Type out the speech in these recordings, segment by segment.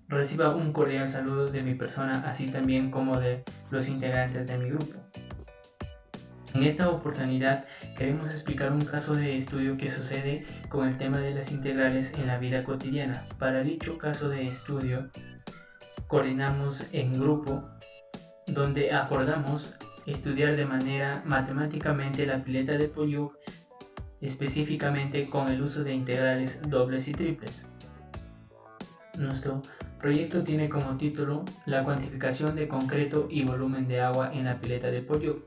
Reciba un cordial saludo de mi persona, así también como de los integrantes de mi grupo. En esta oportunidad queremos explicar un caso de estudio que sucede con el tema de las integrales en la vida cotidiana. Para dicho caso de estudio, coordinamos en grupo donde acordamos estudiar de manera matemáticamente la pileta de Pollux, específicamente con el uso de integrales dobles y triples. Nuestro proyecto tiene como título la cuantificación de concreto y volumen de agua en la pileta de Pollux.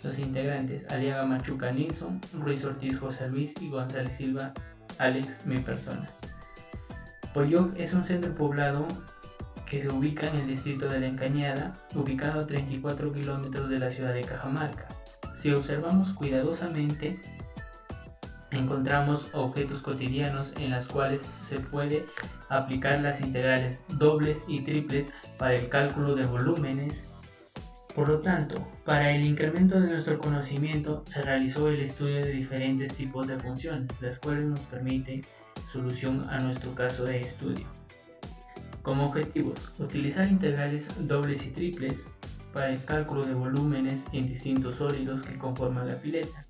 Los integrantes: Aliaga Machuca Nilsson, Ruiz Ortiz José Luis y González Silva Alex, mi persona. Pollux es un centro poblado que se ubica en el distrito de La Encañada, ubicado a 34 kilómetros de la ciudad de Cajamarca. Si observamos cuidadosamente, encontramos objetos cotidianos en los cuales se puede aplicar las integrales dobles y triples para el cálculo de volúmenes. Por lo tanto, para el incremento de nuestro conocimiento se realizó el estudio de diferentes tipos de funciones, las cuales nos permite solución a nuestro caso de estudio. Como objetivos: utilizar integrales dobles y triples para el cálculo de volúmenes en distintos sólidos que conforman la pileta,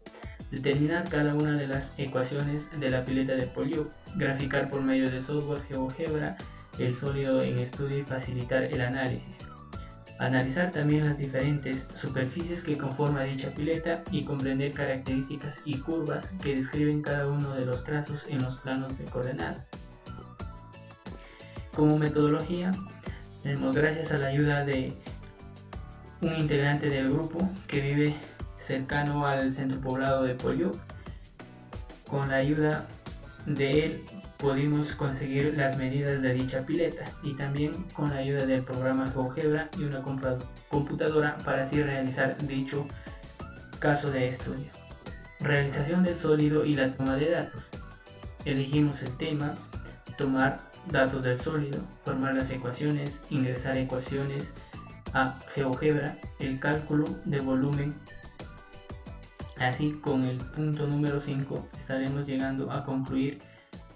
determinar cada una de las ecuaciones de la pileta de Pollux, graficar por medio de software GeoGebra el sólido en estudio y facilitar el análisis. Analizar también las diferentes superficies que conforman dicha pileta y comprender características y curvas que describen cada uno de los trazos en los planos de coordenadas. Como metodología, tenemos, gracias a la ayuda de un integrante del grupo que vive cercano al centro poblado de Pollux, con la ayuda de él pudimos conseguir las medidas de dicha pileta, y también con la ayuda del programa GeoGebra y una computadora para así realizar dicho caso de estudio. Realización del sólido y la toma de datos. Elegimos el tema, tomar datos del sólido, formar las ecuaciones, ingresar ecuaciones a GeoGebra, el cálculo de volumen. Así, con el punto número 5 estaremos llegando a concluir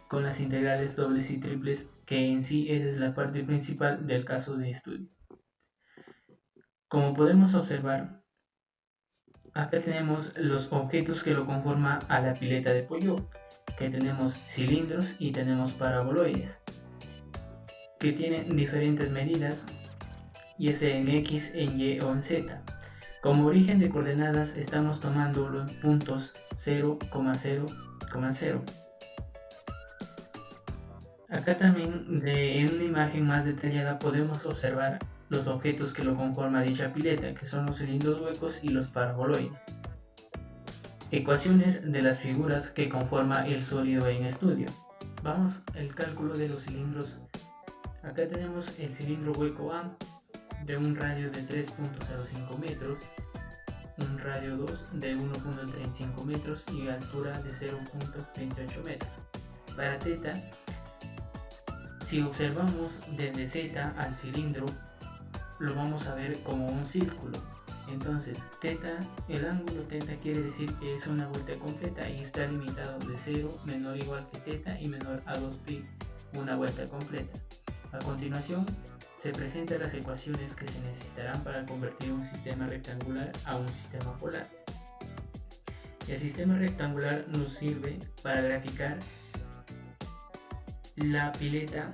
con las integrales dobles y triples, que en sí esa es la parte principal del caso de estudio. Como podemos observar, acá tenemos los objetos que lo conforman a la pileta de Pollux, que tenemos cilindros y tenemos paraboloides, que tienen diferentes medidas, ya sea en X, en Y o en Z. Como origen de coordenadas estamos tomando los puntos 0, 0, 0. Acá también en una imagen más detallada podemos observar los objetos que lo conforman dicha pileta, que son los cilindros huecos y los paraboloides. Ecuaciones de las figuras que conforman el sólido en estudio. Vamos al cálculo de los cilindros. Acá tenemos el cilindro hueco A de un radio de 3.05 metros, un radio 2 de 1.35 metros y altura de 0.28 metros. Para θ, si observamos desde Z al cilindro, lo vamos a ver como un círculo. Entonces, el ángulo θ quiere decir que es una vuelta completa y está limitado de 0 menor o igual que θ y menor a 2π, una vuelta completa. A continuación, se presentan las ecuaciones que se necesitarán para convertir un sistema rectangular a un sistema polar. El sistema rectangular nos sirve para graficar la pileta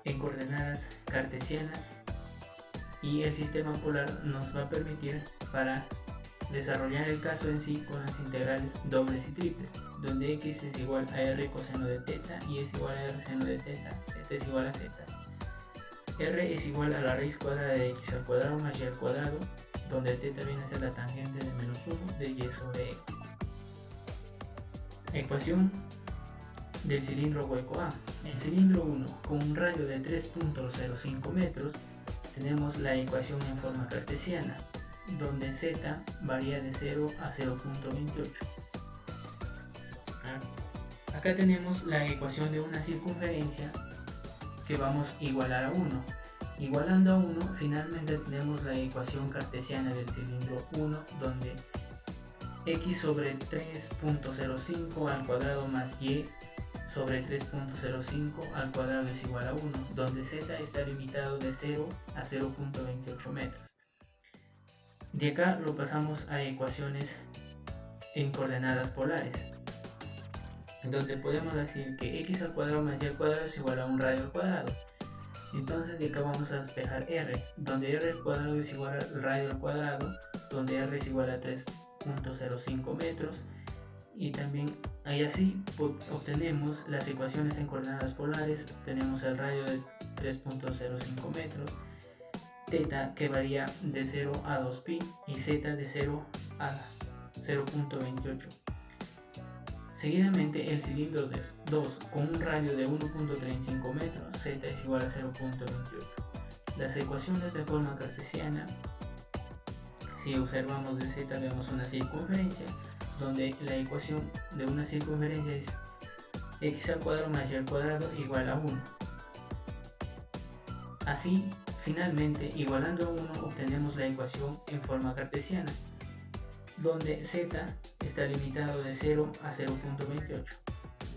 en coordenadas cartesianas, y el sistema polar nos va a permitir para desarrollar el caso en sí con las integrales dobles y triples, donde x es igual a r coseno de θ, y es igual a r seno de θ, z es igual a z. R es igual a la raíz cuadrada de x al cuadrado más y al cuadrado, donde θ viene a ser la tangente de menos 1 de y sobre x. Ecuación del cilindro hueco A. El cilindro 1 con un radio de 3.05 metros, tenemos la ecuación en forma cartesiana, donde z varía de 0 a 0.28. Acá tenemos la ecuación de una circunferencia que vamos a igualar a 1. Igualando a 1, finalmente tenemos la ecuación cartesiana del cilindro 1, donde x sobre 3.05 al cuadrado más y sobre 3.05 al cuadrado es igual a 1, donde z está limitado de 0 a 0.28 metros. De acá lo pasamos a ecuaciones en coordenadas polares, donde podemos decir que x al cuadrado más y al cuadrado es igual a un radio al cuadrado. Entonces de acá vamos a despejar r, donde r al cuadrado es igual al radio al cuadrado, donde r es igual a 3.05 metros, y también ahí así obtenemos las ecuaciones en coordenadas polares. Tenemos el radio de 3.05 metros, θ que varía de 0 a 2pi y z de 0 a 0.28. Seguidamente el cilindro de 2 con un radio de 1.35 metros, z es igual a 0.28. Las ecuaciones de forma cartesiana, si observamos de z vemos una circunferencia, donde la ecuación de una circunferencia es x al cuadrado más y al cuadrado igual a 1. Así, finalmente, igualando a 1 obtenemos la ecuación en forma cartesiana, donde z está limitado de 0 a 0.28.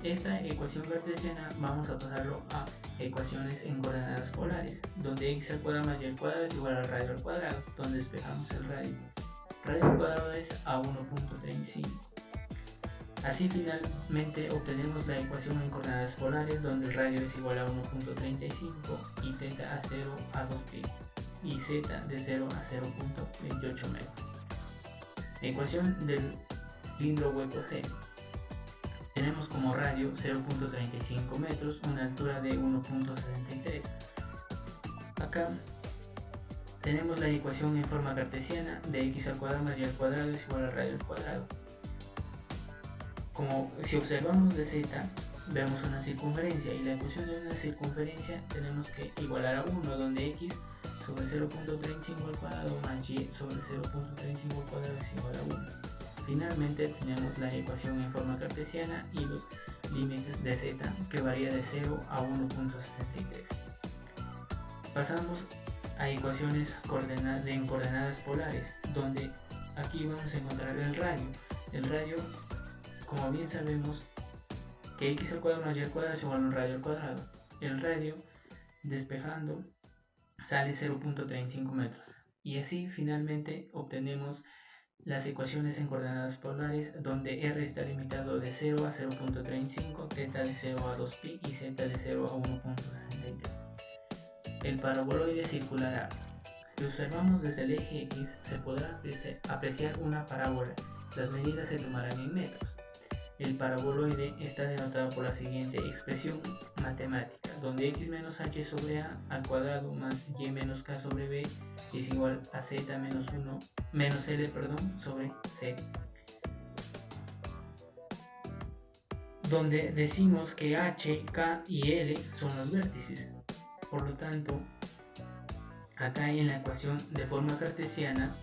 Esta ecuación cartesiana vamos a pasarlo a ecuaciones en coordenadas polares, donde x al cuadrado más y al cuadrado es igual al radio al cuadrado, donde despejamos el radio. Radio al cuadrado es a 1.35. Así finalmente obtenemos la ecuación en coordenadas polares, donde el radio es igual a 1.35 y θ a 0 a 2pi y z de 0 a 0.28 metros. Ecuación del cilindro hueco G. Tenemos como radio 0.35 metros, una altura de 1.73. Acá tenemos la ecuación en forma cartesiana de x al cuadrado más y al cuadrado es igual al radio al cuadrado. Como si observamos de z, vemos una circunferencia, y la ecuación de una circunferencia tenemos que igualar a 1, donde x sobre 0.35 al cuadrado más y sobre 0.35 al cuadrado es igual a 1. Finalmente tenemos la ecuación en forma cartesiana y los límites de z, que varía de 0 a 1.63. Pasamos a ecuaciones en coordenadas polares, donde aquí vamos a encontrar el radio. El radio, como bien sabemos, que x al cuadrado más y al cuadrado es igual a un radio al cuadrado. El radio, despejando, sale 0.35 metros. Y así finalmente obtenemos las ecuaciones en coordenadas polares, donde r está limitado de 0 a 0.35, θ de 0 a 2pi y z de 0 a 1.63. El paraboloide circular A. Si observamos desde el eje X, se podrá apreciar una parábola. Las medidas se tomarán en metros. El paraboloide está denotado por la siguiente expresión matemática, donde x menos h sobre a al cuadrado más y menos k sobre b es igual a z menos l sobre c. Donde decimos que h, k y l son los vértices. Por lo tanto, acá en la ecuación de forma cartesiana,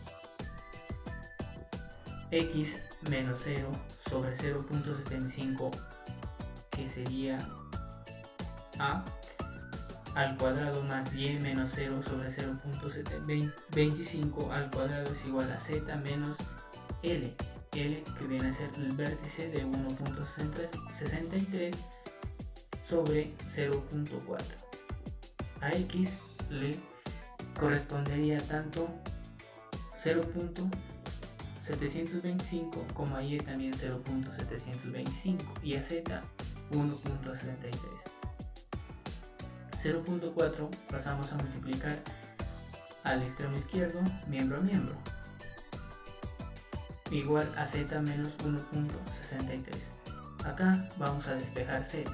x menos 0 sobre 0.75, que sería a, al cuadrado más y menos 0 sobre 0.25 al cuadrado es igual a z menos l, que viene a ser el vértice de 1.63 sobre 0.4. A x le correspondería tanto 0.725 como a y también 0.725 y a z 1.63. 0.4 pasamos a multiplicar al extremo izquierdo miembro a miembro, igual a z menos 1.63. Acá vamos a despejar z,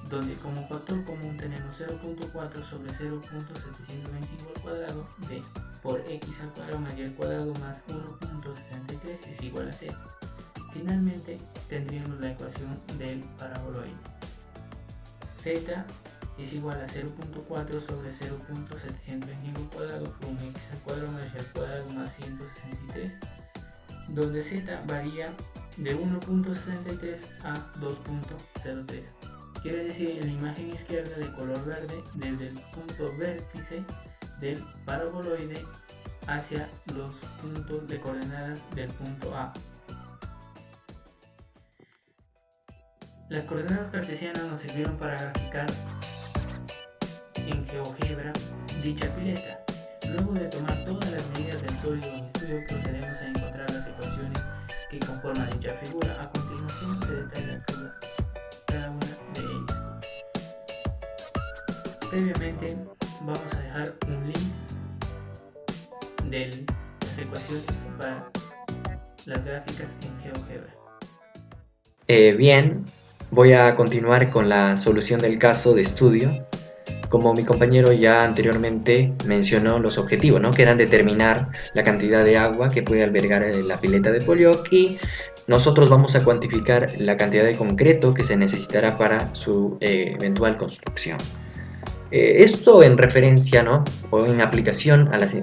donde como factor común tenemos 0.4 sobre 0.725 al cuadrado de por x al cuadrado más y al cuadrado más 1.63 es igual a 0. Finalmente tendríamos la ecuación del paraboloide. Z es igual a 0.4 sobre 0.725 al cuadrado por un x al cuadrado más y al cuadrado más 163, donde z varía de 1.63 a 2.03. Quiere decir en la imagen izquierda de color verde, desde el punto vértice del paraboloide hacia los puntos de coordenadas del punto A. Las coordenadas cartesianas nos sirvieron para graficar en GeoGebra dicha pileta. Luego de tomar todas las medidas del sólido en estudio, procedemos a encontrar las ecuaciones que conforman dicha figura. A continuación se detalla cada una de ellas. Previamente vamos a dejar un link de las ecuaciones para las gráficas en GeoGebra. Bien, voy a continuar con la solución del caso de estudio. Como mi compañero ya anteriormente mencionó los objetivos, ¿no? Que eran determinar la cantidad de agua que puede albergar la pileta de Pollioc, y nosotros vamos a cuantificar la cantidad de concreto que se necesitará para su eventual construcción. Esto en referencia, ¿no? O en aplicación a las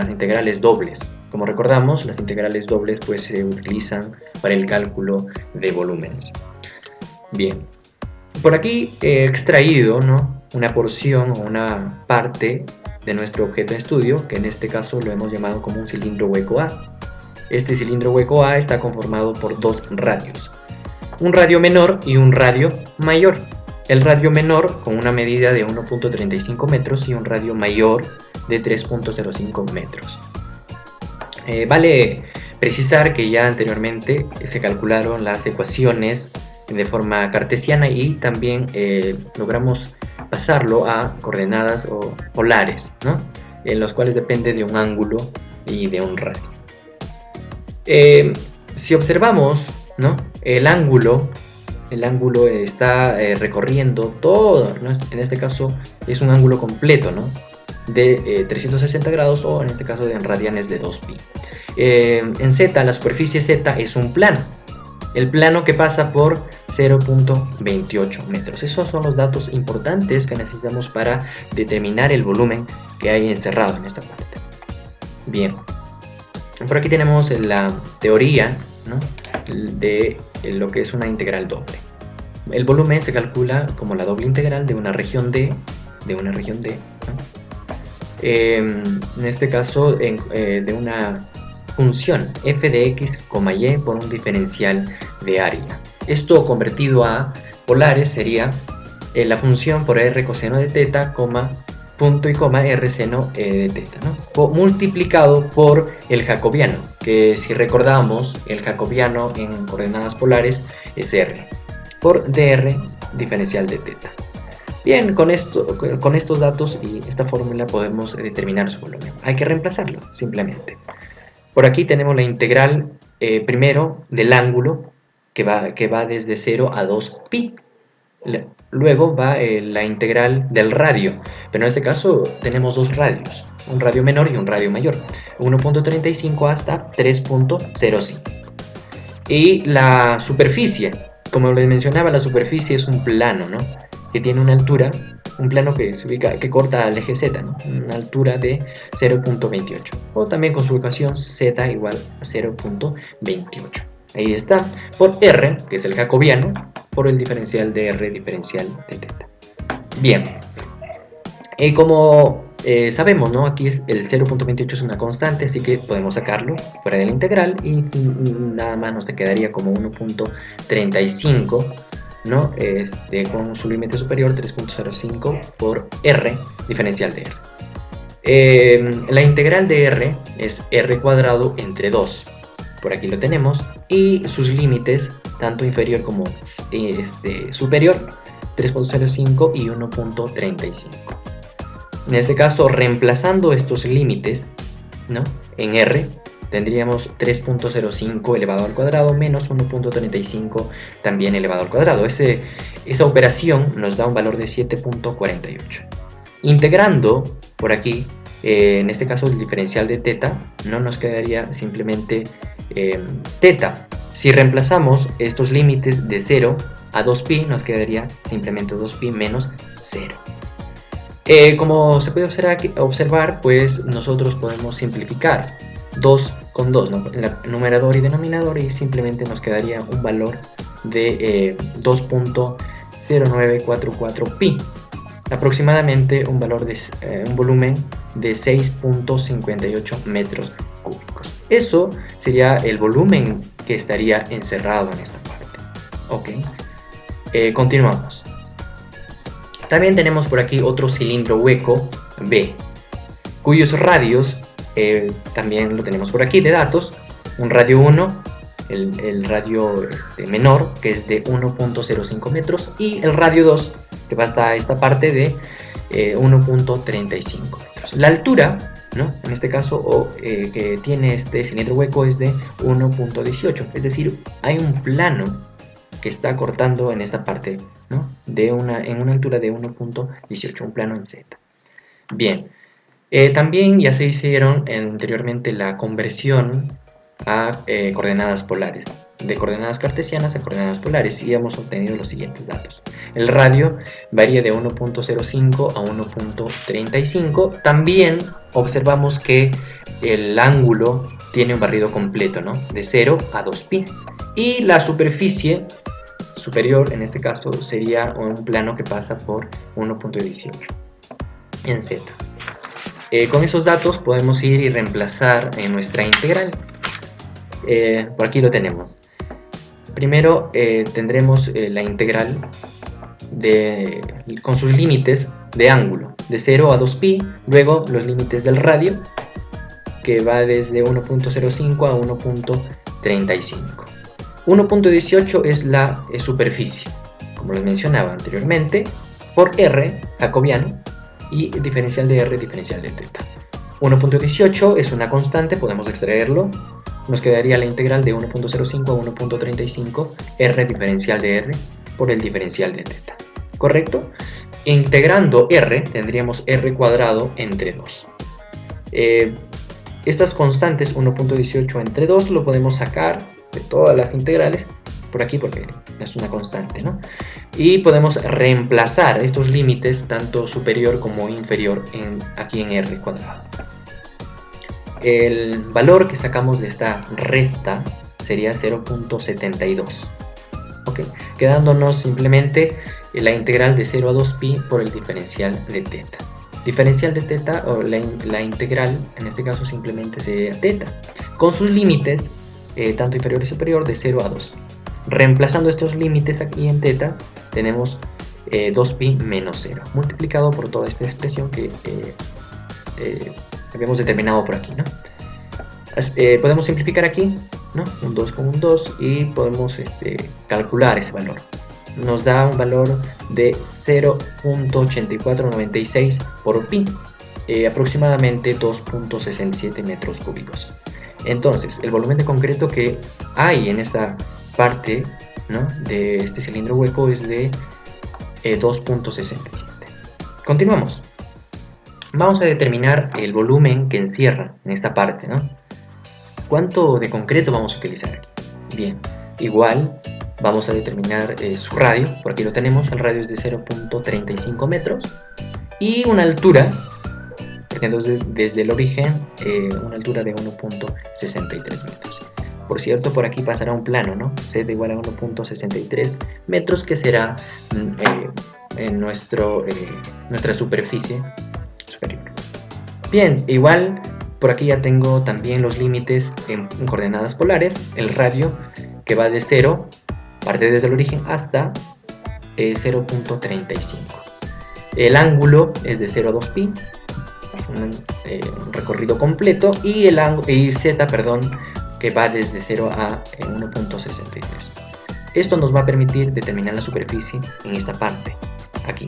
integrales dobles. Como recordamos, las integrales dobles pues se utilizan para el cálculo de volúmenes. Bien, por aquí he extraído, ¿no?, una porción o una parte de nuestro objeto de estudio, que en este caso lo hemos llamado como un cilindro hueco A. Este cilindro hueco A está conformado por dos radios, un radio menor y un radio mayor. El radio menor con una medida de 1.35 metros y un radio mayor de 3.05 metros. Vale precisar que ya anteriormente se calcularon las ecuaciones de forma cartesiana y también logramos pasarlo a coordenadas o polares, ¿no?, en los cuales depende de un ángulo y de un radio. Si observamos, ¿no?, el ángulo está recorriendo todo, ¿no?, en este caso es un ángulo completo, ¿no?, de 360 grados, o en este caso en radianes de 2pi. En Z, la superficie Z es un plano, el plano que pasa por 0.28 metros. Esos son los datos importantes que necesitamos para determinar el volumen que hay encerrado en esta parte. Bien, por aquí tenemos la teoría, ¿no?, de lo que es una integral doble. El volumen se calcula como la doble integral de una región D, ¿no?, en este caso de una función f de x, y por un diferencial de área. Esto convertido a polares sería la función por r coseno de teta, punto y coma r seno de teta, ¿no?, multiplicado por el jacobiano, que si recordamos, el jacobiano en coordenadas polares es r, por dr diferencial de teta. Bien, con estos datos y esta fórmula podemos determinar su volumen. Hay que reemplazarlo, simplemente. Por aquí tenemos la integral primero del ángulo, que va desde 0 a 2pi. Luego va la integral del radio, pero en este caso tenemos dos radios, un radio menor y un radio mayor, 1.35 hasta 3.05. Y la superficie, como les mencionaba, la superficie es un plano, ¿no?, que tiene una altura, un plano que corta al eje Z, ¿no?, una altura de 0.28, o también con su ecuación Z igual a 0.28. Ahí está, por R, que es el jacobiano, por el diferencial de R diferencial de teta. Bien, como sabemos, ¿no?, aquí el 0.28 es una constante, así que podemos sacarlo fuera de la integral y nada más nos quedaría como 1.35, ¿no?, con su límite superior 3.05 por R diferencial de R. La integral de R es R cuadrado entre 2, por aquí lo tenemos, y sus límites, tanto inferior como superior, 3.05 y 1.35. En este caso, reemplazando estos límites, ¿no?, en R, tendríamos 3.05 elevado al cuadrado menos 1.35 también elevado al cuadrado. Esa operación nos da un valor de 7.48. Integrando por aquí, en este caso el diferencial de teta, no nos quedaría simplemente teta. Si reemplazamos estos límites de 0 a 2pi, nos quedaría simplemente 2pi menos 0. Como se puede observar, pues nosotros podemos simplificar 2 con 2, ¿no?, en el numerador y denominador, y simplemente nos quedaría un valor de 2.0944 pi, aproximadamente un volumen de 6.58 metros cúbicos. Eso sería el volumen que estaría encerrado en esta parte. Ok. Continuamos. También tenemos por aquí otro cilindro hueco B, cuyos radios también lo tenemos por aquí de datos. Un radio 1, el radio menor, que es de 1.05 metros, y el radio 2, que va hasta esta parte de 1.35 metros. La altura, ¿no?, en este caso que tiene este cilindro hueco es de 1.18, es decir, hay un plano que está cortando en esta parte, ¿no?, en una altura de 1.18, un plano en Z. Bien, también ya se hicieron anteriormente la conversión a coordenadas polares, de coordenadas cartesianas a coordenadas polares, y hemos obtenido los siguientes datos. El radio varía de 1.05 a 1.35. También observamos que el ángulo tiene un barrido completo, ¿no?, de 0 a 2pi, y la superficie superior en este caso sería un plano que pasa por 1.18 en Z. Con esos datos podemos ir y reemplazar en nuestra integral. Por aquí lo tenemos. Primero tendremos la integral con sus límites de ángulo, de 0 a 2pi, luego los límites del radio, que va desde 1.05 a 1.35. 1.18 es la superficie, como les mencionaba anteriormente, por R jacobiano, y diferencial de R, diferencial de θ. 1.18 es una constante, podemos extraerlo. Nos quedaría la integral de 1.05 a 1.35 R diferencial de R por el diferencial de θ. ¿Correcto? Integrando R tendríamos R cuadrado entre 2. Estas constantes, 1.18 entre 2, lo podemos sacar de todas las integrales por aquí porque es una constante, ¿no? Y podemos reemplazar estos límites tanto superior como inferior aquí en R cuadrado. El valor que sacamos de esta resta sería 0.72, ¿ok? Quedándonos simplemente la integral de 0 a 2pi por el diferencial de θ. Diferencial de θ, o la integral en este caso simplemente sería θ, con sus límites tanto inferior y superior de 0 a 2pi. Reemplazando estos límites aquí en θ, tenemos 2pi menos 0, multiplicado por toda esta expresión que habíamos determinado por aquí, ¿no? Podemos simplificar aquí, ¿no?, un 2 con un 2, y podemos calcular ese valor. Nos da un valor de 0.8496 por pi, aproximadamente 2.67 metros cúbicos. Entonces, el volumen de concreto que hay en esta parte, ¿no?, de este cilindro hueco es de 2.67. Continuamos. Vamos a determinar el volumen que encierra en esta parte, ¿no? ¿Cuánto de concreto vamos a utilizar aquí? Bien, igual vamos a determinar su radio. Por aquí lo tenemos, el radio es de 0.35 metros y una altura, entonces desde el origen, una altura de 1.63 metros. Por cierto, por aquí pasará un plano, ¿no? Z igual a 1.63 metros, que será en nuestra superficie superior. Bien, igual por aquí ya tengo también los límites en coordenadas polares. El radio que va de 0, parte desde el origen hasta 0.35. El ángulo es de 0 a 2pi, un recorrido completo, y z, que va desde 0 a 1.63. Esto nos va a permitir determinar la superficie en esta parte, aquí,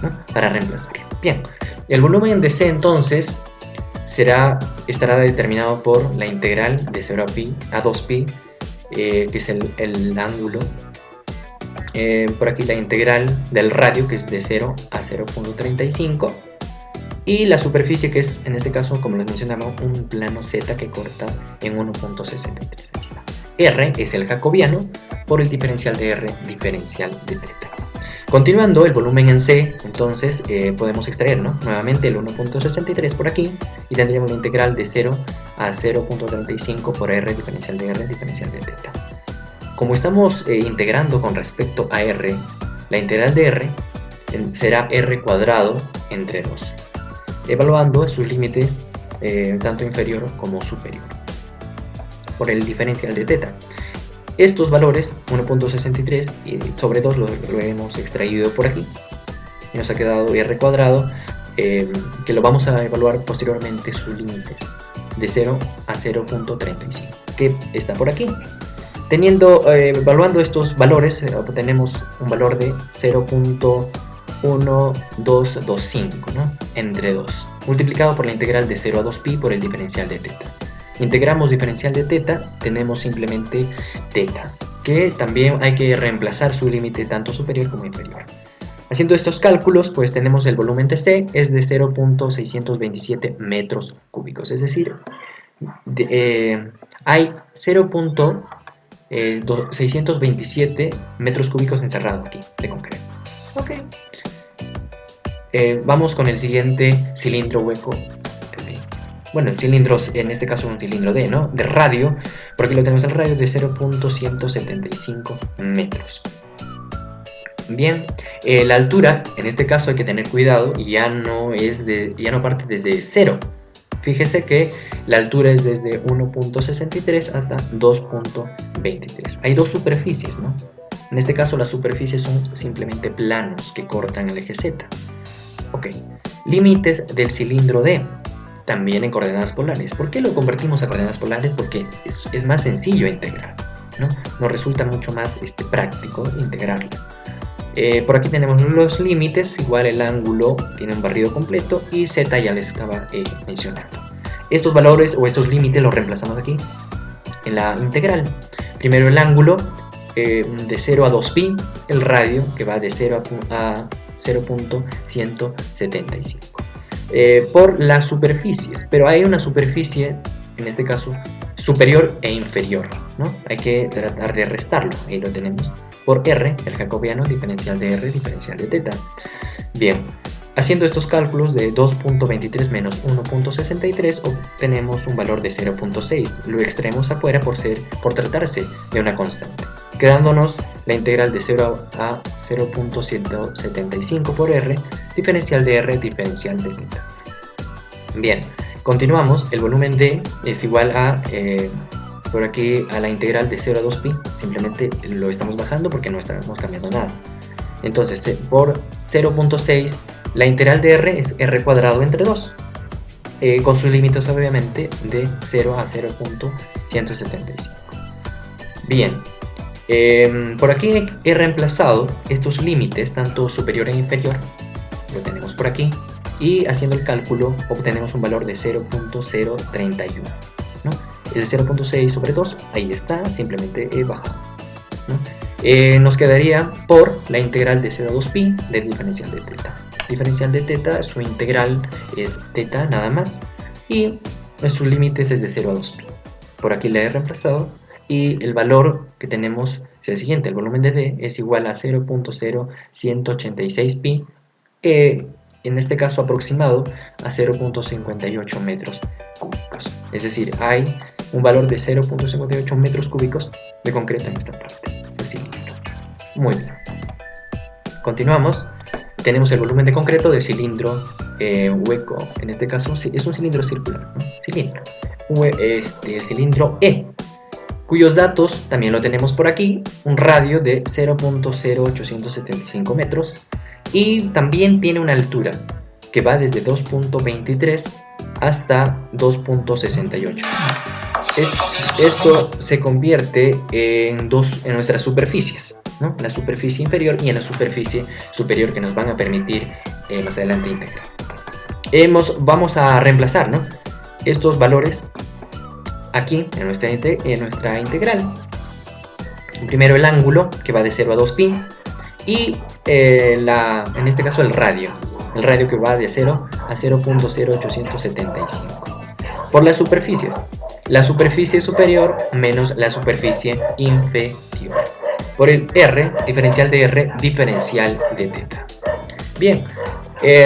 ¿no?, para reemplazarlo. Bien, el volumen de C entonces estará determinado por la integral de 0 a 2pi, que es el ángulo. Por aquí la integral del radio, que es de 0 a 0.35. Y la superficie, que es en este caso, como les mencionaba, un plano Z que corta en 1.63. Ahí está. R es el jacobiano por el diferencial de R, diferencial de θ. Continuando, el volumen en C, entonces podemos extraer, ¿no?, nuevamente el 1.63 por aquí, y tendríamos la integral de 0 a 0.35 por R, diferencial de R, diferencial de θ. Como estamos integrando con respecto a R, la integral de R será R cuadrado entre 2, evaluando sus límites tanto inferior como superior por el diferencial de θ. Estos valores, 1.63 y sobre 2 lo hemos extraído por aquí y nos ha quedado r cuadrado, que lo vamos a evaluar posteriormente sus límites de 0 a 0.35, que está por aquí. Evaluando estos valores, obtenemos un valor de 0.1225, ¿no? Entre 2, multiplicado por la integral de 0 a 2pi por el diferencial de teta. Integramos diferencial de teta, tenemos simplemente teta, que también hay que reemplazar su límite tanto superior como inferior. Haciendo estos cálculos, pues tenemos el volumen de C es de 0.627 metros cúbicos, es decir, hay 0.627 metros cúbicos encerrado aquí de concreto. Okay. Vamos con el siguiente cilindro hueco. Bueno, el cilindro, en este caso un cilindro D, ¿no? De radio, por aquí lo tenemos el radio de 0.175 metros. Bien, la altura, en este caso hay que tener cuidado, ya no parte desde 0. Fíjese que la altura es desde 1.63 hasta 2.23. Hay dos superficies, ¿no? En este caso las superficies son simplemente planos que cortan el eje Z. Ok, límites del cilindro D, también en coordenadas polares. ¿Por qué lo convertimos a coordenadas polares? Porque es más sencillo integrar, ¿no? Nos resulta mucho más práctico integrarlo. Por aquí tenemos los límites, igual el ángulo tiene un barrido completo y Z ya les estaba mencionando. Estos valores o estos límites los reemplazamos aquí en la integral. Primero el ángulo de 0 a 2pi, el radio que va de 0 a 0.175. Por las superficies, pero hay una superficie, en este caso, superior e inferior, ¿no? Hay que tratar de restarlo, ahí lo tenemos, por R, el jacobiano, diferencial de R, diferencial de teta. Bien, haciendo estos cálculos de 2.23 menos 1.63, obtenemos un valor de 0.6, lo extraemos afuera por tratarse de una constante, quedándonos la integral de 0 a 0.175 por R, diferencial de R, diferencial de teta. Bien, continuamos, el volumen D es igual a, por aquí, a la integral de 0 a 2pi, simplemente lo estamos bajando porque no estamos cambiando nada. Entonces, por 0.6, la integral de R es R cuadrado entre 2, con sus límites obviamente de 0 a 0.175. Bien. Por aquí he reemplazado estos límites, tanto superior e inferior, lo tenemos por aquí, y haciendo el cálculo obtenemos un valor de 0.031, ¿no? El 0.6 sobre 2, ahí está, simplemente he bajado, ¿no? Nos quedaría por la integral de 0 a 2pi del diferencial de teta. Diferencial de teta, su integral es teta nada más, y sus límites es de 0 a 2pi. Por aquí la he reemplazado. Y el valor que tenemos es el siguiente, el volumen de D es igual a 0.0186 pi, que en este caso aproximado a 0.58 metros cúbicos. Es decir, hay un valor de 0.58 metros cúbicos de concreto en esta parte del cilindro. Muy bien. Continuamos. Tenemos el volumen de concreto del cilindro hueco, en este caso es un cilindro circular, ¿no? El cilindro E, cuyos datos también lo tenemos por aquí, un radio de 0.0875 metros y también tiene una altura que va desde 2.23 hasta 2.68. Esto se convierte en nuestras superficies, ¿no? En la superficie inferior y en la superficie superior, que nos van a permitir más adelante integrar. Vamos a reemplazar, ¿no?, estos valores aquí en nuestra integral. Primero el ángulo, que va de 0 a 2pi, y en este caso el radio que va de 0 a 0.0875. Por las superficies, la superficie superior menos la superficie inferior. Por el R, diferencial de R, diferencial de teta. Bien,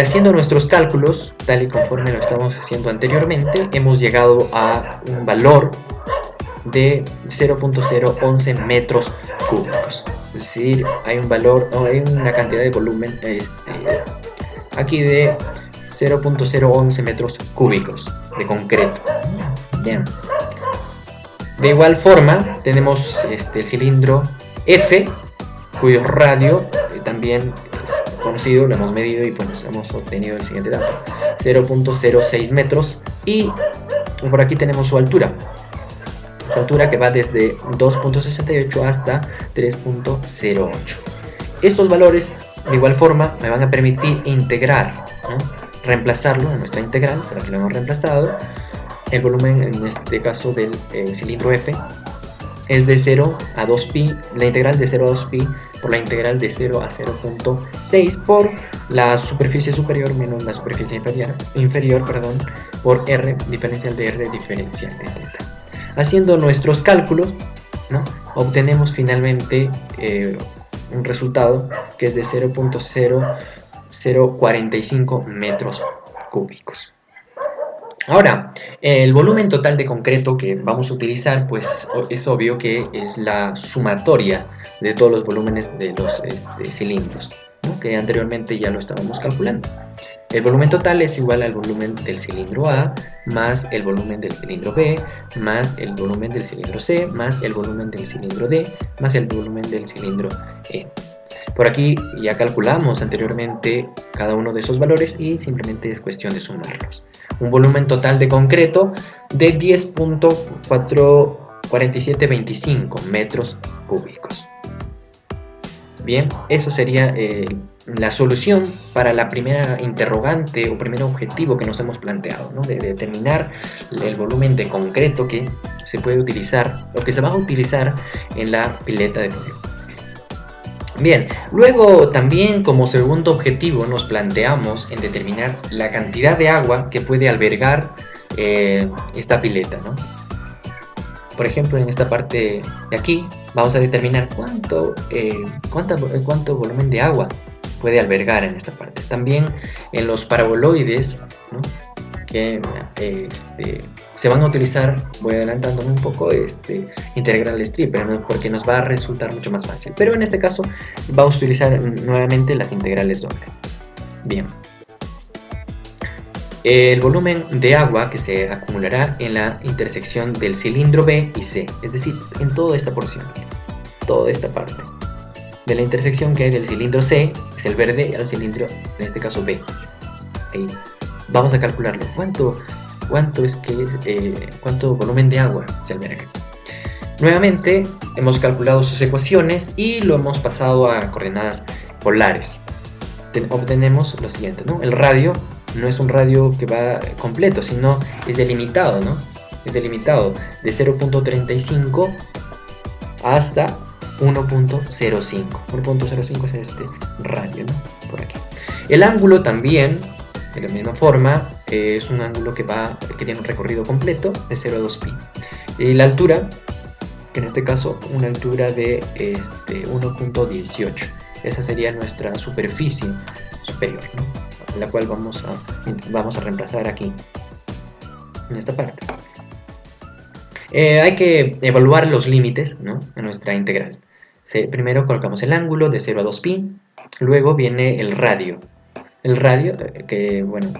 haciendo nuestros cálculos, tal y conforme lo estamos haciendo anteriormente, hemos llegado a un valor de 0.011 metros cúbicos. Es decir, hay una cantidad de volumen aquí de 0.011 metros cúbicos de concreto. Bien. De igual forma tenemos el cilindro F, cuyo radio también es conocido, lo hemos medido y pues hemos obtenido el siguiente dato: 0.06 metros, y por aquí tenemos su altura. Altura que va desde 2.68 hasta 3.08. Estos valores de igual forma me van a permitir integrar, ¿no? Reemplazarlo en nuestra integral, por aquí lo hemos reemplazado. El volumen en este caso del cilindro F es de 0 a 2pi, la integral de 0 a 2pi por la integral de 0 a 0.6 por la superficie superior menos la superficie inferior, por R diferencial de R diferencial de θ. Haciendo nuestros cálculos, ¿no? Obtenemos finalmente un resultado que es de 0.0045 metros cúbicos. Ahora, el volumen total de concreto que vamos a utilizar, pues es obvio que es la sumatoria de todos los volúmenes de los cilindros, ¿no? Que anteriormente ya lo estábamos calculando. El volumen total es igual al volumen del cilindro A, más el volumen del cilindro B, más el volumen del cilindro C, más el volumen del cilindro D, más el volumen del cilindro E. Por aquí ya calculamos anteriormente cada uno de esos valores y simplemente es cuestión de sumarlos. Un volumen total de concreto de 10.4725 metros cúbicos. Bien, eso sería la solución para la primera interrogante o primer objetivo que nos hemos planteado, ¿no? De determinar el volumen de concreto que se puede utilizar o que se va a utilizar en la pileta de polvo. Bien, luego también como segundo objetivo nos planteamos en determinar la cantidad de agua que puede albergar esta pileta, ¿no? Por ejemplo, en esta parte de aquí vamos a determinar cuánto volumen de agua puede albergar en esta parte. También en los paraboloides, ¿no? Que se van a utilizar, voy adelantándome un poco, integral strip, pero porque nos va a resultar mucho más fácil. Pero en este caso vamos a utilizar nuevamente las integrales dobles. Bien. El volumen de agua que se acumulará en la intersección del cilindro B y C, es decir, en toda esta porción, toda esta parte de la intersección que hay del cilindro C, es el verde, al cilindro, en este caso B. Ahí. Vamos a calcularlo. ¿Cuánto volumen de agua se alberga? Nuevamente hemos calculado sus ecuaciones y lo hemos pasado a coordenadas polares. Obtenemos lo siguiente, ¿no? El radio no es un radio que va completo, sino es delimitado, ¿no? Es delimitado de 0.35 hasta 1.05. 1.05 es este radio, ¿no? Por aquí. El ángulo también, de la misma forma, es un ángulo que tiene un recorrido completo de 0 a 2pi. Y la altura, en este caso, una altura de 1.18. Esa sería nuestra superficie superior, ¿no? La cual vamos a reemplazar aquí, en esta parte. Hay que evaluar los límites, ¿no? En nuestra integral. Primero colocamos el ángulo de 0 a 2pi, luego viene el radio. El radio, que bueno,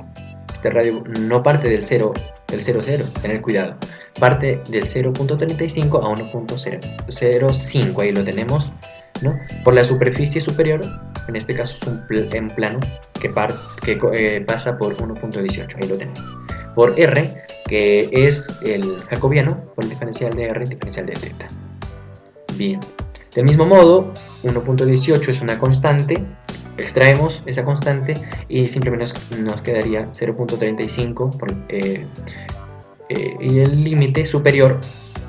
este radio no parte del 0, 0, tener cuidado. Parte del 0.35 a 1.05, ahí lo tenemos, ¿no? Por la superficie superior, en este caso es un plano que pasa por 1.18, ahí lo tenemos. Por R, que es el jacobiano, por el diferencial de R, diferencial de θ. Bien, del mismo modo, 1.18 es una constante. Extraemos esa constante y simplemente nos quedaría 0.35 y el límite superior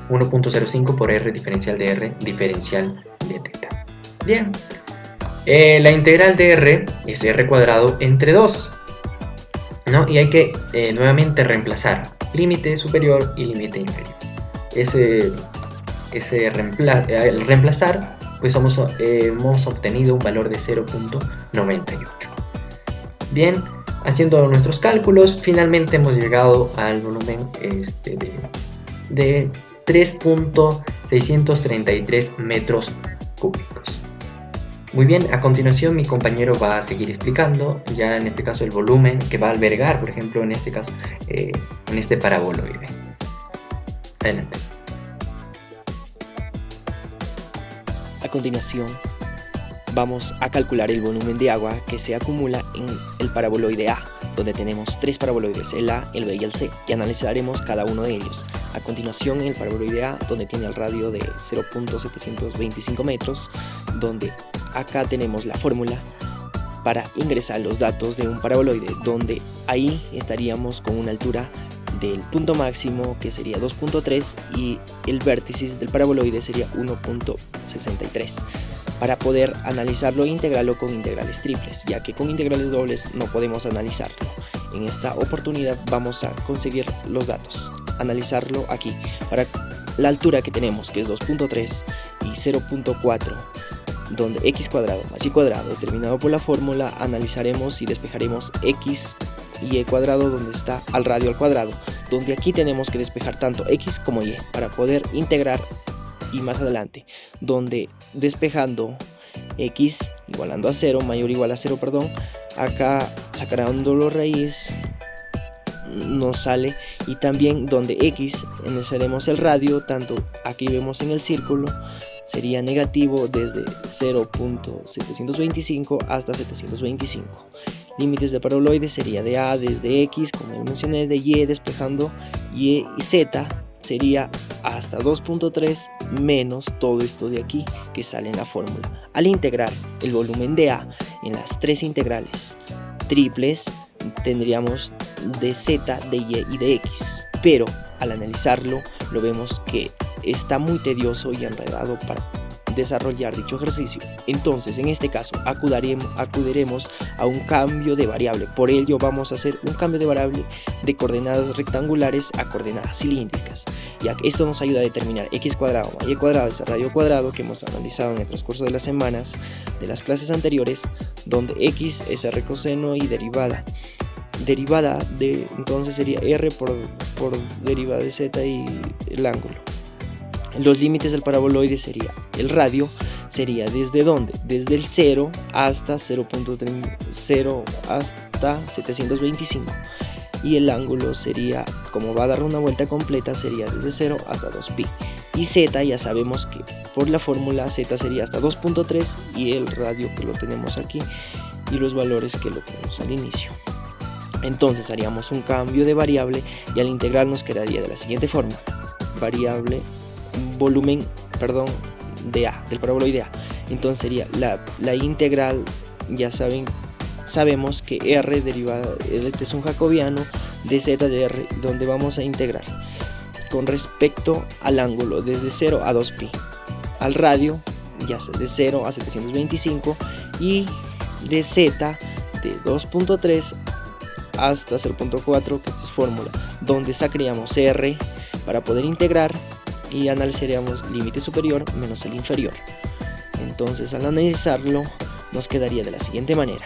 1.05 por R diferencial de R diferencial de θ. Bien, la integral de R es R cuadrado entre 2, ¿no? Y hay que nuevamente reemplazar límite superior y límite inferior. Al reemplazar, pues hemos obtenido un valor de 0.98. Bien, haciendo nuestros cálculos, finalmente hemos llegado al volumen de 3.633 metros cúbicos. Muy bien, a continuación mi compañero va a seguir explicando ya en este caso el volumen que va a albergar, por ejemplo, en este caso, en este paraboloide. Adelante. continuación vamos a calcular el volumen de agua que se acumula en el paraboloide A, donde tenemos 3 paraboloides, el A, el B y el C, y analizaremos cada uno de ellos. A continuación, en el paraboloide A, donde tiene el radio de 0.725 metros, donde acá tenemos la fórmula para ingresar los datos de un paraboloide, donde ahí estaríamos con una altura del punto máximo, que sería 2.3, y el vértice del paraboloide sería 1.63, para poder analizarlo e integrarlo con integrales triples, ya que con integrales dobles no podemos analizarlo. En esta oportunidad vamos a conseguir los datos, analizarlo aquí. Para la altura que tenemos, que es 2.3 y 0.4, donde x cuadrado más y cuadrado determinado por la fórmula, analizaremos y despejaremos x y y cuadrado, donde está al radio al cuadrado, donde aquí tenemos que despejar tanto x como y para poder integrar. Y más adelante, donde despejando x igualando a 0, mayor o igual a 0, acá sacando la raíz nos sale, y también donde x analizaremos el radio, tanto aquí vemos en el círculo, sería negativo desde 0.725 hasta 725. Límites de paraboloide sería de A desde x, como ya mencioné, de y despejando y z sería hasta 2.3 menos todo esto de aquí que sale en la fórmula. Al integrar el volumen de A en las 3 integrales triples, tendríamos de z, de y y de x, pero al analizarlo lo vemos que está muy tedioso y enredado para desarrollar dicho ejercicio. Entonces, en este caso acudiremos a un cambio de variable. Por ello vamos a hacer un cambio de variable de coordenadas rectangulares a coordenadas cilíndricas, ya que esto nos ayuda a determinar x cuadrado más y cuadrado es el radio cuadrado, que hemos analizado en el transcurso de las semanas de las clases anteriores, donde x es r coseno y derivada de, entonces sería r por derivada de z y el ángulo. Los límites del paraboloide sería el radio, sería desde donde, desde el 0 hasta 0.0 hasta 725, y el ángulo sería, como va a dar una vuelta completa, sería desde 0 hasta 2pi, y z ya sabemos que por la fórmula z sería hasta 2.3, y el radio que lo tenemos aquí y los valores que lo tenemos al inicio. Entonces haríamos un cambio de variable y al integral nos quedaría de la siguiente forma: variable volumen de A, del paraboloide A. Entonces sería la integral, ya sabemos que R derivada, este es un jacobiano de z de R, donde vamos a integrar con respecto al ángulo desde 0 a 2pi, al radio ya sea de 0 a 725, y de z de 2.3 hasta 0.4, que es fórmula, donde sacaríamos R para poder integrar y analizaríamos límite superior menos el inferior. Entonces, al analizarlo nos quedaría de la siguiente manera: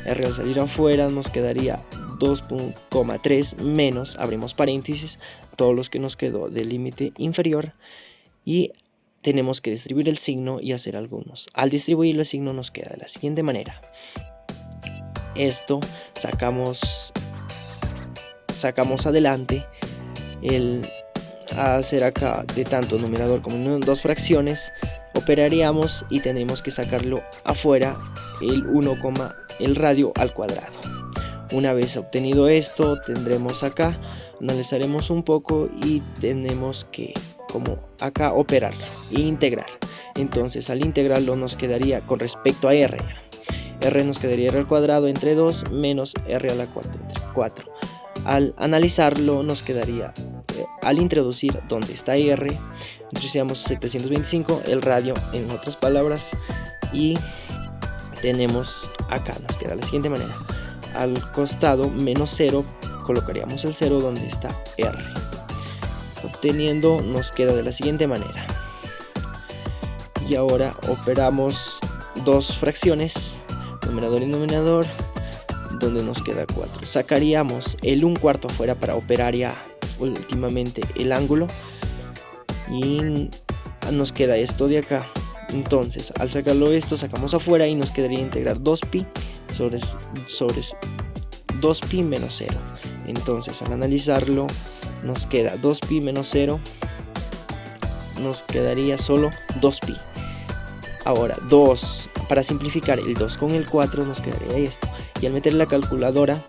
R al salir afuera nos quedaría 2,3 menos, abrimos paréntesis, todos los que nos quedó del límite inferior, y tenemos que distribuir el signo y hacer algunos. Al distribuir el signo nos queda de la siguiente manera: esto sacamos adelante a hacer acá de tanto numerador como en dos fracciones, operaríamos y tenemos que sacarlo afuera el radio al cuadrado. Una vez obtenido esto, tendremos acá, analizaremos un poco y tenemos que, como acá, operarlo e integrar. Entonces, al integrarlo nos quedaría con respecto a r nos quedaría r al cuadrado entre 2 menos r a la cuarta entre 4. Al analizarlo nos quedaría, al introducir donde está r, introducíamos 725, el radio en otras palabras, y tenemos acá, nos queda de la siguiente manera: al costado menos 0 colocaríamos el 0 donde está r. Obteniendo nos queda de la siguiente manera. Y ahora operamos dos fracciones, numerador y denominador, donde nos queda 4. Sacaríamos el 1/4 afuera para operar ya últimamente el ángulo, y nos queda esto de acá. Entonces, al sacarlo esto, sacamos afuera y nos quedaría integrar 2pi sobre 2pi menos 0. Entonces, al analizarlo, nos queda 2pi menos 0, nos quedaría solo 2pi. Ahora 2, para simplificar el 2 con el 4 nos quedaría esto, y al meter la calculadora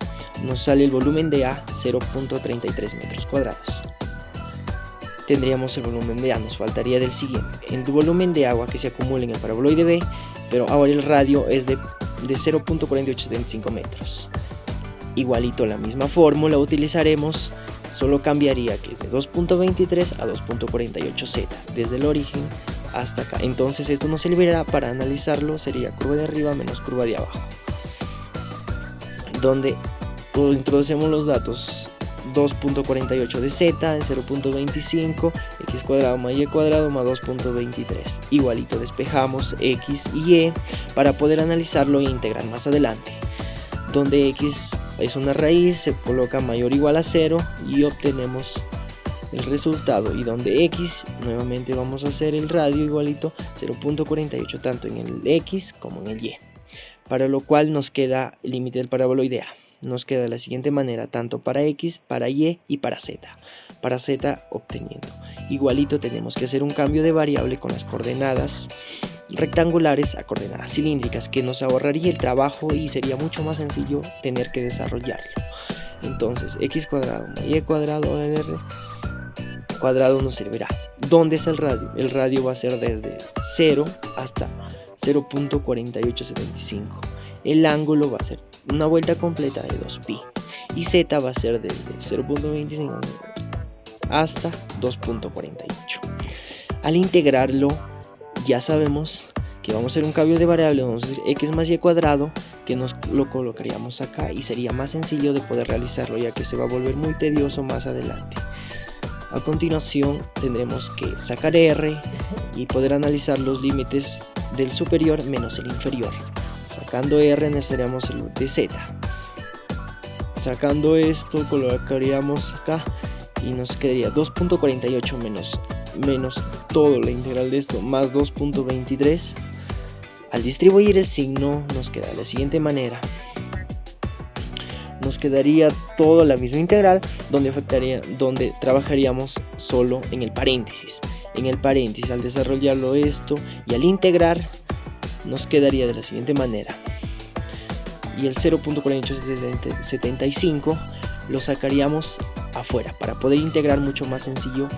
nos sale el volumen de A 0.33 metros cuadrados. Tendríamos el volumen de A, nos faltaría del siguiente, el volumen de agua que se acumula en el paraboloide B, pero ahora el radio es de 0.4875 metros. Igualito la misma fórmula utilizaremos, solo cambiaría que es de 2.23 a 2.48Z, desde el origen hasta acá. Entonces esto nos servirá para analizarlo, sería curva de arriba menos curva de abajo, donde introducimos los datos 2.48 de z en 0.25, x cuadrado más y cuadrado más 2.23. Igualito despejamos x y y para poder analizarlo e integrar más adelante, donde x es una raíz, se coloca mayor o igual a 0 y obtenemos el resultado, y donde x nuevamente vamos a hacer el radio igualito 0.48 tanto en el x como en el y, para lo cual nos queda el límite del paraboloide A. Nos queda de la siguiente manera, tanto para x, para y y para z. Para z obteniendo igualito tenemos que hacer un cambio de variable con las coordenadas rectangulares a coordenadas cilíndricas, que nos ahorraría el trabajo y sería mucho más sencillo tener que desarrollarlo. Entonces x cuadrado más y cuadrado r cuadrado nos servirá. ¿Dónde es el radio? El radio va a ser desde 0 hasta 0.4875. El ángulo va a ser una vuelta completa de 2pi, y z va a ser desde 0.25 hasta 2.48. Al integrarlo ya sabemos que vamos a hacer un cambio de variable, vamos a hacer x más y cuadrado, que nos lo colocaríamos acá y sería más sencillo de poder realizarlo, ya que se va a volver muy tedioso más adelante. A continuación tendremos que sacar r y poder analizar los límites del superior menos el inferior. Sacando r necesitaríamos el de z. Sacando esto colocaríamos acá y nos quedaría 2.48 menos todo la integral de esto más 2.23. Al distribuir el signo nos queda de la siguiente manera. Nos quedaría toda la misma integral, donde trabajaríamos solo en el paréntesis. En el paréntesis, al desarrollarlo esto y al integrar, nos quedaría de la siguiente manera. Y el 0.4875 lo sacaríamos afuera para poder integrar mucho más sencillo.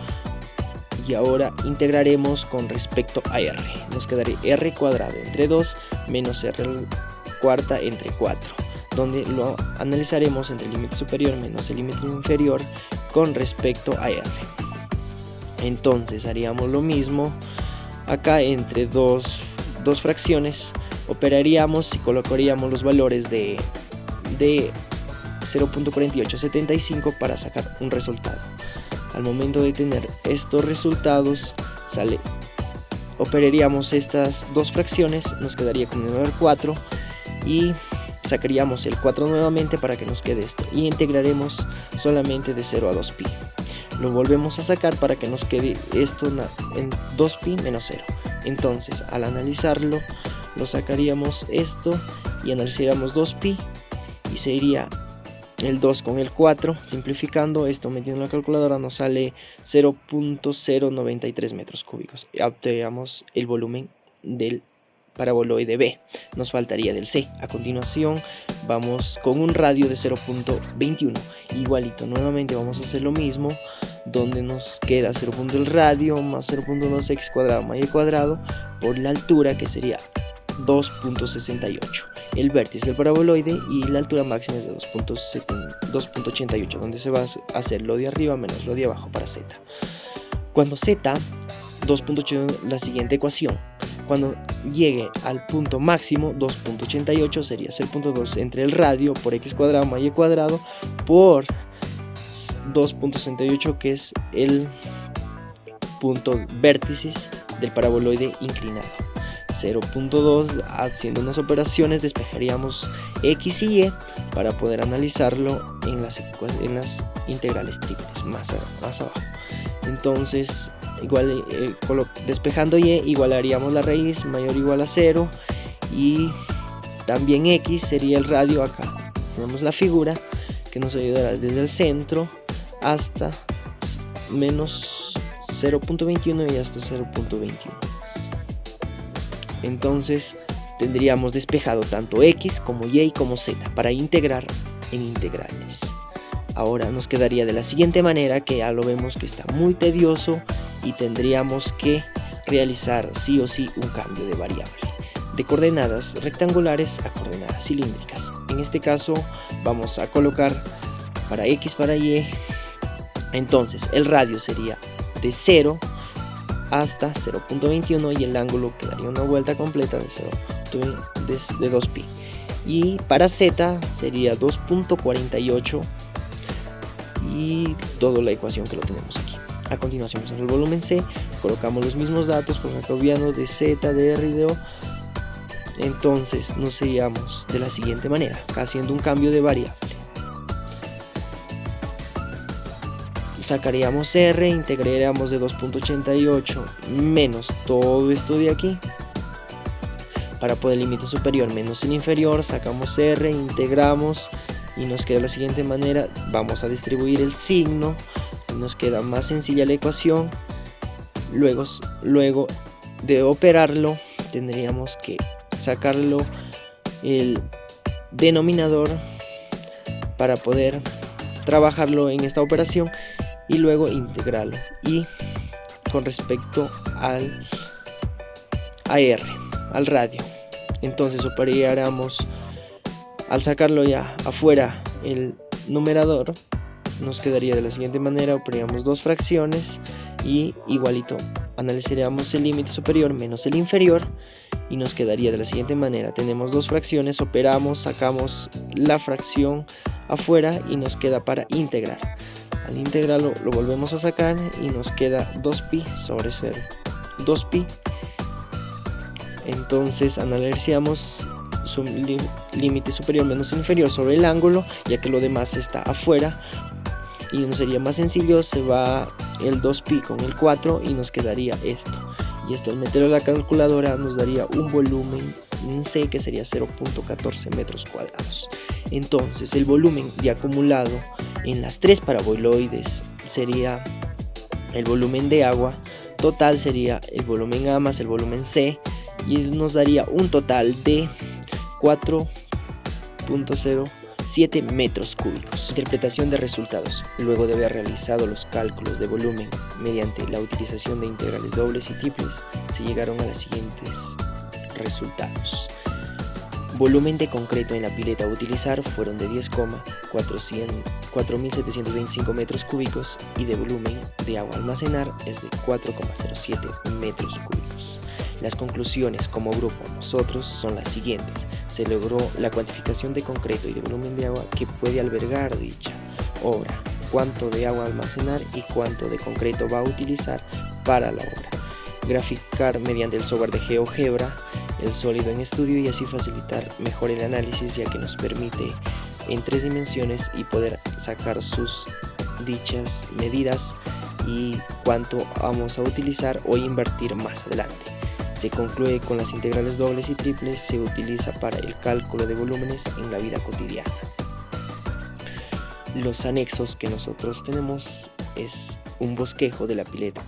Y ahora integraremos con respecto a r. Nos quedaría r cuadrado entre 2 menos r cuarta entre 4, donde lo analizaremos entre el límite superior menos el límite inferior con respecto a r. Entonces haríamos lo mismo acá entre dos fracciones, operaríamos y colocaríamos los valores de 0.4875 para sacar un resultado. Al momento de tener estos resultados, operaríamos estas dos fracciones, nos quedaría con el 4 y sacaríamos el 4 nuevamente para que nos quede esto, y integraremos solamente de 0 a 2pi. Lo volvemos a sacar para que nos quede esto en 2pi menos 0. Entonces al analizarlo, lo sacaríamos esto y analizaríamos 2pi y sería el 2 con el 4, simplificando esto metiendo en la calculadora nos sale 0.093 metros cúbicos. Obtenemos el volumen del paraboloide B. Nos faltaría del C. A continuación vamos con un radio de 0.21. Igualito, nuevamente vamos a hacer lo mismo, donde nos queda 0. el radio más 0.2 x cuadrado más y cuadrado por la altura, que sería 2.68. El vértice del paraboloide y la altura máxima es de 2.88, donde se va a hacer lo de arriba menos lo de abajo para z. Cuando z 2.8, la siguiente ecuación, cuando llegue al punto máximo 2.88 sería 0.2 entre el radio por x cuadrado más y cuadrado por 2.68, que es el punto vértice del paraboloide inclinado. 0.2, haciendo unas operaciones despejaríamos x y y para poder analizarlo en las integrales triples más abajo. Entonces igual despejando y igualaríamos la raíz mayor o igual a 0, y también x sería el radio. Acá tenemos la figura que nos ayudará desde el centro hasta menos 0.21 y hasta 0.21. Entonces tendríamos despejado tanto X como Y como Z para integrar en integrales. Ahora nos quedaría de la siguiente manera, que ya lo vemos que está muy tedioso y tendríamos que realizar sí o sí un cambio de variable de coordenadas rectangulares a coordenadas cilíndricas. En este caso vamos a colocar para X, para Y. Entonces el radio sería de 0 hasta 0.21 y el ángulo quedaría una vuelta completa de 2pi. Y para Z sería 2.48 y toda la ecuación que lo tenemos aquí. A continuación, en el volumen C colocamos los mismos datos con jacobiano de Z, de R y de O. Entonces nos iríamos de la siguiente manera, haciendo un cambio de variable. Sacaríamos R, integraríamos de 2.88 menos todo esto de aquí. Para poder el límite superior menos el inferior, sacamos R, integramos y nos queda de la siguiente manera. Vamos a distribuir el signo y nos queda más sencilla la ecuación. Luego de operarlo tendríamos que sacarlo el denominador para poder trabajarlo en esta operación y luego integrarlo. Y con respecto a R, al radio, entonces operaríamos, al sacarlo ya afuera el numerador, nos quedaría de la siguiente manera. Operaríamos dos fracciones y igualito analizaríamos el límite superior menos el inferior y nos quedaría de la siguiente manera. Tenemos dos fracciones, operamos, sacamos la fracción afuera y nos queda para integrar. Al integrarlo lo volvemos a sacar y nos queda 2pi sobre 0, 2pi. Entonces analizamos su límite superior menos inferior sobre el ángulo, ya que lo demás está afuera, y nos sería más sencillo. Se va el 2pi con el 4 y nos quedaría esto, y esto al meterlo a la calculadora nos daría un volumen en C que sería 0.14 metros cuadrados. Entonces el volumen de acumulado en las tres paraboloides sería el volumen de agua total, sería el volumen A más el volumen C, y nos daría un total de 4.07 metros cúbicos. Interpretación de resultados. Luego de haber realizado los cálculos de volumen mediante la utilización de integrales dobles y triples, se llegaron a los siguientes resultados. Volumen de concreto en la pileta a utilizar fueron de 10,4.725 metros cúbicos y de volumen de agua a almacenar es de 4,07 metros cúbicos. Las conclusiones como grupo nosotros son las siguientes. Se logró la cuantificación de concreto y de volumen de agua que puede albergar dicha obra, cuánto de agua almacenar y cuánto de concreto va a utilizar para la obra. Graficar mediante el software de GeoGebra el sólido en estudio y así facilitar mejor el análisis, ya que nos permite en 3 dimensiones y poder sacar sus dichas medidas y cuánto vamos a utilizar o invertir más adelante. Se concluye con las integrales dobles y triples se utiliza para el cálculo de volúmenes en la vida cotidiana. Los anexos que nosotros tenemos es un bosquejo de la pileta